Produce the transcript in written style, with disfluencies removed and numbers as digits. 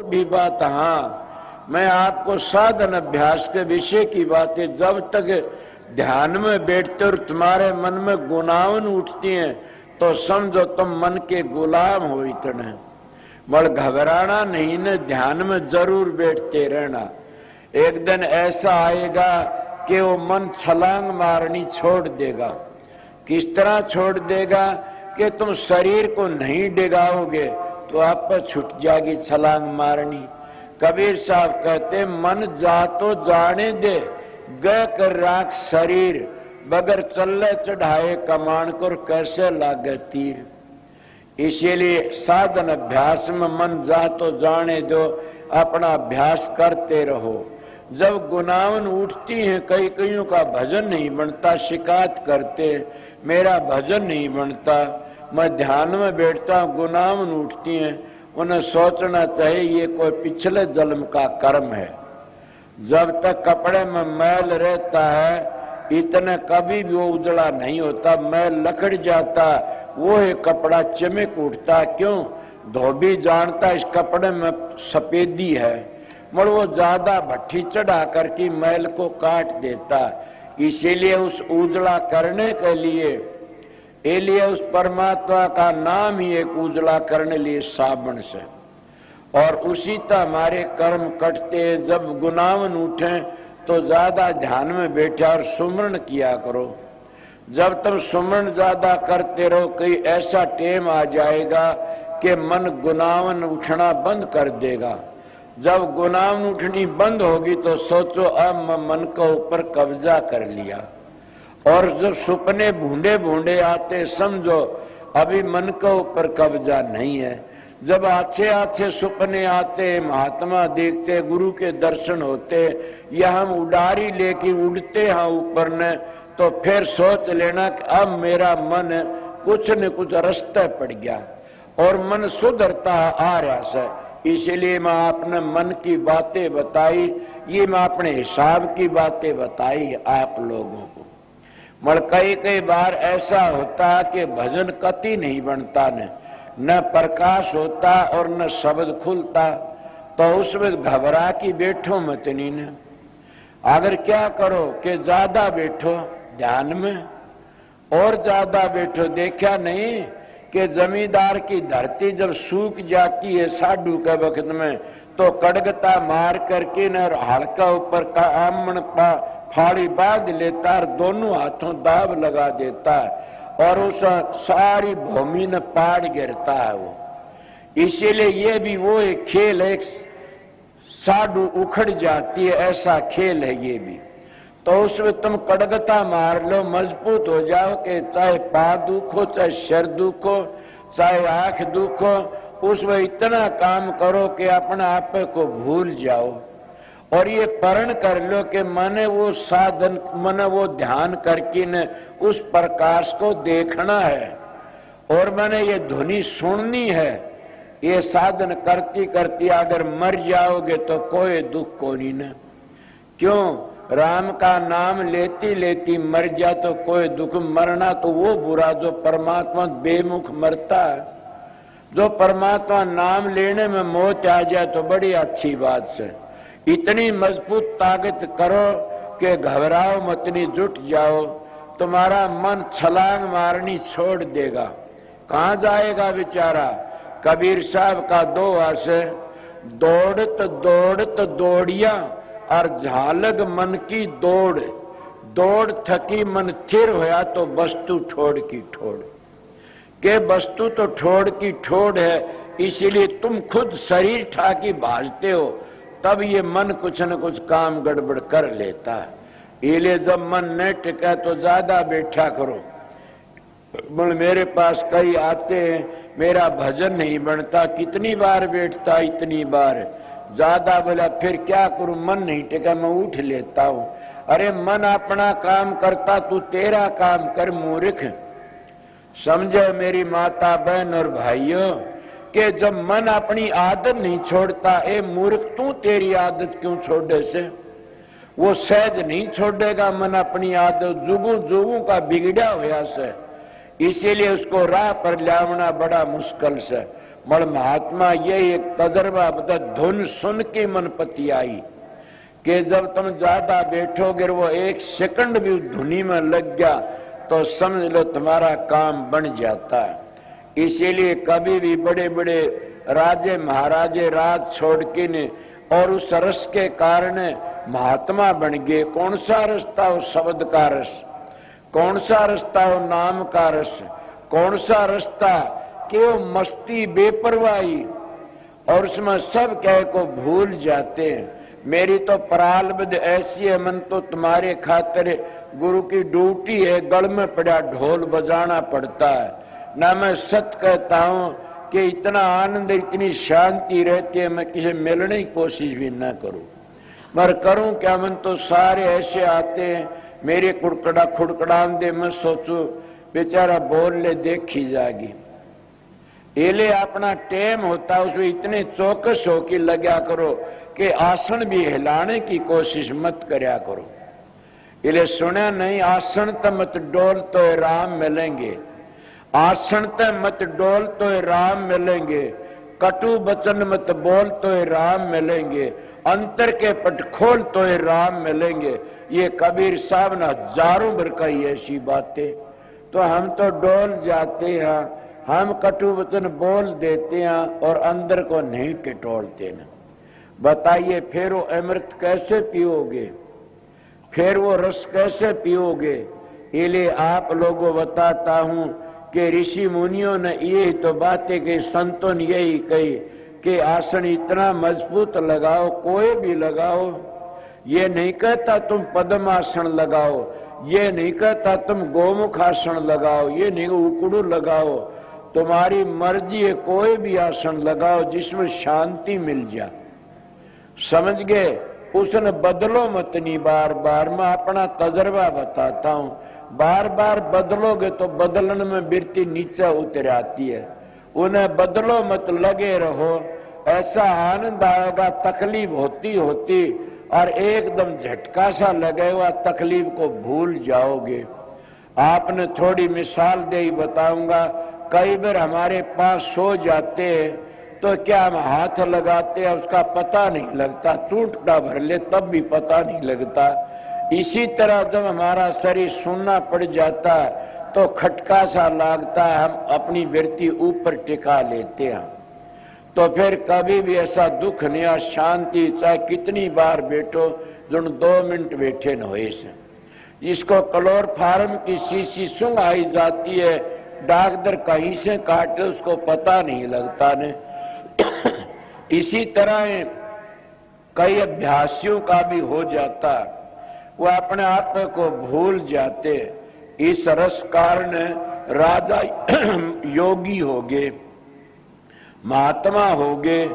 भी बात, हाँ मैं आपको साधन अभ्यास के विषय की बातें, जब तक ध्यान में बैठते और तुम्हारे मन में गुनावन उठती हैं तो समझो तुम मन के गुलाम हो इतने। बड़ घबराना नहीं न, ध्यान में जरूर बैठते रहना। एक दिन ऐसा आएगा कि वो मन छलांग मारनी छोड़ देगा। किस तरह छोड़ देगा कि तुम शरीर को नहीं डिगाओगे तो आप पर छूट जाएगी छलांग मारनी। कबीर साहब कहते मन जा तो जाने दे, गए कर राख शरीर, बगैर चले चढ़ाए कमान कर कैसे लागे तीर। इसीलिए साधन अभ्यास में मन जा तो जाने दो, अपना अभ्यास करते रहो। जब गुनावन उठती हैं, कई कईयों का भजन नहीं बनता, शिकायत करते मेरा भजन नहीं बनता, मैं ध्यान में बैठता हूं, गुनावन उठती हैं, उन्हें सोचना चाहिए ये कोई पिछले जन्म का कर्म है। जब तक कपड़े में मैल रहता है इतने कभी भी वो उजड़ा नहीं होता, मैल लकड़ जाता वो है कपड़ा चमक उठता। क्यों? धोबी जानता इस कपड़े में सफेदी है, मगर वो ज्यादा भट्ठी चढ़ा करके मैल को काट देता। इसीलिए उस उजड़ा करने के लिए उस परमात्मा का नाम ही एक उजड़ा करने लिए साबुन से। और उसी तरह हमारे कर्म कटते हैं। जब गुनावन उठे तो ज्यादा ध्यान में बैठा और सुमरण किया करो। जब तुम सुमरण ज्यादा करते रहो, कहीं ऐसा टेम आ जाएगा कि मन गुनावन उठना बंद कर देगा। जब गुनावन उठनी बंद होगी तो सोचो अब मैं मन के ऊपर कब्जा कर लिया। और जब सपने भूंडे भूंडे आते समझो अभी मन के ऊपर कब्जा नहीं है। जब अच्छे अच्छे सपने आते, महात्मा देखते, गुरु के दर्शन होते, या हम उड़ारी लेके उड़ते हैं ऊपर ने, तो फिर सोच लेना कि अब मेरा मन कुछ न कुछ रास्ते पड़ गया और मन सुधरता आ रहा है। इसलिए मैं आपने मन की बातें बताई, ये मैं अपने हिसाब की बातें बताई आप लोगों को। मगर कई बार ऐसा होता कि भजन कति नहीं बनता, न प्रकाश होता और न शब्द खुलता, तो उसमें घबरा की बैठो मत नहीं न। अगर क्या करो कि ज्यादा बैठो ध्यान में और ज्यादा बैठो। देखा नहीं कि जमींदार की धरती जब सूख जाती है साढ़ू के वक्त में, तो कड़गता मार करके न हल्का ऊपर का आमण फाड़ी बांध लेता और दोनों हाथों दाब लगा देता और उस सारी भूमि न पाड़ गिरता है वो। इसीलिए ये भी वो एक खेल है, साढ़ू उखड़ जाती है, ऐसा खेल है ये भी। तो उसमें तुम कड़गता मार लो, मजबूत हो जाओ कि चाहे पा दुखो, चाहे सिर दुखो, चाहे आंख दुखो, उसमें इतना काम करो कि अपने आप को भूल जाओ। और ये प्रण कर लो कि मैंने वो साधन, मैंने वो ध्यान करके न उस प्रकाश को देखना है और मैंने ये ध्वनि सुननी है। ये साधन करती करती अगर मर जाओगे तो कोई दुख को नहीं न। क्यों? राम का नाम लेती लेती मर जा तो कोई दुख। मरना तो वो बुरा जो परमात्मा बेमुख मरता है। जो परमात्मा नाम लेने में मौत आ जाए तो बड़ी अच्छी बात है। इतनी मजबूत ताकत करो कि घबराओ मत, नहीं जुट जाओ, तुम्हारा मन छलांग मारनी छोड़ देगा। कहाँ जाएगा बेचारा? कबीर साहब का दोहा से, दौड़त दौड़त दौड़िया और झालग मन की दौड़, दौड़ थकी मन थिर होया तो वस्तु ठोड़ की ठोड़। के वस्तु तो ठोड़ की ठोड़ है, इसीलिए तुम खुद शरीर ठाकी भाजते हो, तब ये मन कुछ न कुछ काम गड़बड़ कर लेता है। इसलिए जब मन न टिका तो ज्यादा बैठा करो। मेरे पास कई आते हैं, मेरा भजन नहीं बनता, कितनी बार बैठता, इतनी बार ज्यादा बोला, फिर क्या करूं, मन नहीं टिका, मैं उठ लेता हूं। अरे मन अपना काम करता, तू तेरा काम कर मूर्ख। समझो मेरी माता बहन और भाइयों कि जब मन अपनी आदत नहीं छोड़ता, ए मूर्ख तू तेरी आदत क्यों छोड़े से? वो सहज नहीं छोड़ेगा मन अपनी आदत, जुगू जुगू का बिगड़ा हुआ से। इसीलिए उसको राह पर लावना बड़ा मुश्किल से। मगर महात्मा यही एक तजर्बा बता, धुन सुन के मन पति आई कि जब तुम ज्यादा बैठोगे वो एक सेकंड भी उस धुनी में लग गया तो समझ लो तुम्हारा काम बन जाता है। इसीलिए कभी भी बड़े बड़े राजे महाराजे राज छोड़ के ने और उस रस के कारण महात्मा बन गए। कौन सा रास्ता हो शब्द का रस, कौन सा रास्ता हो नाम का रस, कौन सा रास्ता कि वो मस्ती बेपरवाही और उसमें सब कह को भूल जाते हैं। मेरी तो प्रारब्ध ऐसी है, मन तो तुम्हारे खातिर गुरु की ड्यूटी है, गल में पड़ा ढोल बजाना पड़ता है ना। मैं सच कहता हूं कि इतना आनंद इतनी शांति रहती है, मैं किसी मिलने की कोशिश भी ना करूं, मगर करूं क्या। मन तो सारे ऐसे आते हैं मेरे खुड़खड़ान दे, मैं सोचू बेचारा बोल ले देखी जागी। एले अपना टेम होता है उसमें इतने चौकस हो कि लगा करो कि आसन भी हिलाने की कोशिश मत करया करो। इले सुना नहीं, आसन तो मत डोल तो राम मिलेंगे, आसन तो मत डोल तो राम मिलेंगे, कटु बचन मत बोल तो राम मिलेंगे, अंतर के पट खोल तो राम मिलेंगे। ये कबीर साहब ने हजारों बार कही ऐसी बातें, तो हम तो डोल जाते हैं, हम कटु वचन बोल देते हैं और अंदर को नहीं टिटोलते न। बताइए फिर वो अमृत कैसे पियोगे, फिर वो रस कैसे पियोगे। इसलिए आप लोगों बताता हूं कि ऋषि मुनियों ने यही तो बातें कही, संतों ने यही कही कि आसन इतना मजबूत लगाओ, कोई भी लगाओ। ये नहीं कहता तुम पद्मासन लगाओ, ये नहीं कहता तुम गोमुख आसन लगाओ, ये नहीं उकड़ू लगाओ, तुम्हारी मर्जी है, कोई भी आसन लगाओ जिसमें शांति मिल जाए। समझ गए? उसने बदलो मत नहीं बार बार। मैं अपना तजर्बा बताता हूं, बार बार बदलोगे तो बदलने में बिरती नीचे उतर आती है। उन्हें बदलो मत, लगे रहो, ऐसा आनंद आएगा। तकलीफ होती होती और एकदम झटका सा लगे हुआ तकलीफ को भूल जाओगे। आपने थोड़ी मिसाल दे ही बताऊंगा। कई बार हमारे पास सो जाते हैं तो क्या हम हाथ लगाते हैं उसका पता नहीं लगता, चूंटता भर ले तब भी पता नहीं लगता। इसी तरह जब हमारा शरीर सुनना पड़ जाता है तो खटका सा लगता है, हम अपनी वृत्ति ऊपर टिका लेते हैं। तो फिर कभी भी ऐसा दुख नहीं आ, शांति चाहे कितनी बार बैठो, जो 2 मिनट बैठे न होए से। इसको क्लोरोफार्म की शीशी सूंघ आई जाती है, डॉक्टर कहीं से काटे उसको पता नहीं लगता ने। इसी तरह कई अभ्यासियों का भी हो जाता, वो अपने आप को भूल जाते। इस रस कारण राजा योगी हो गए, महात्मा हो गए,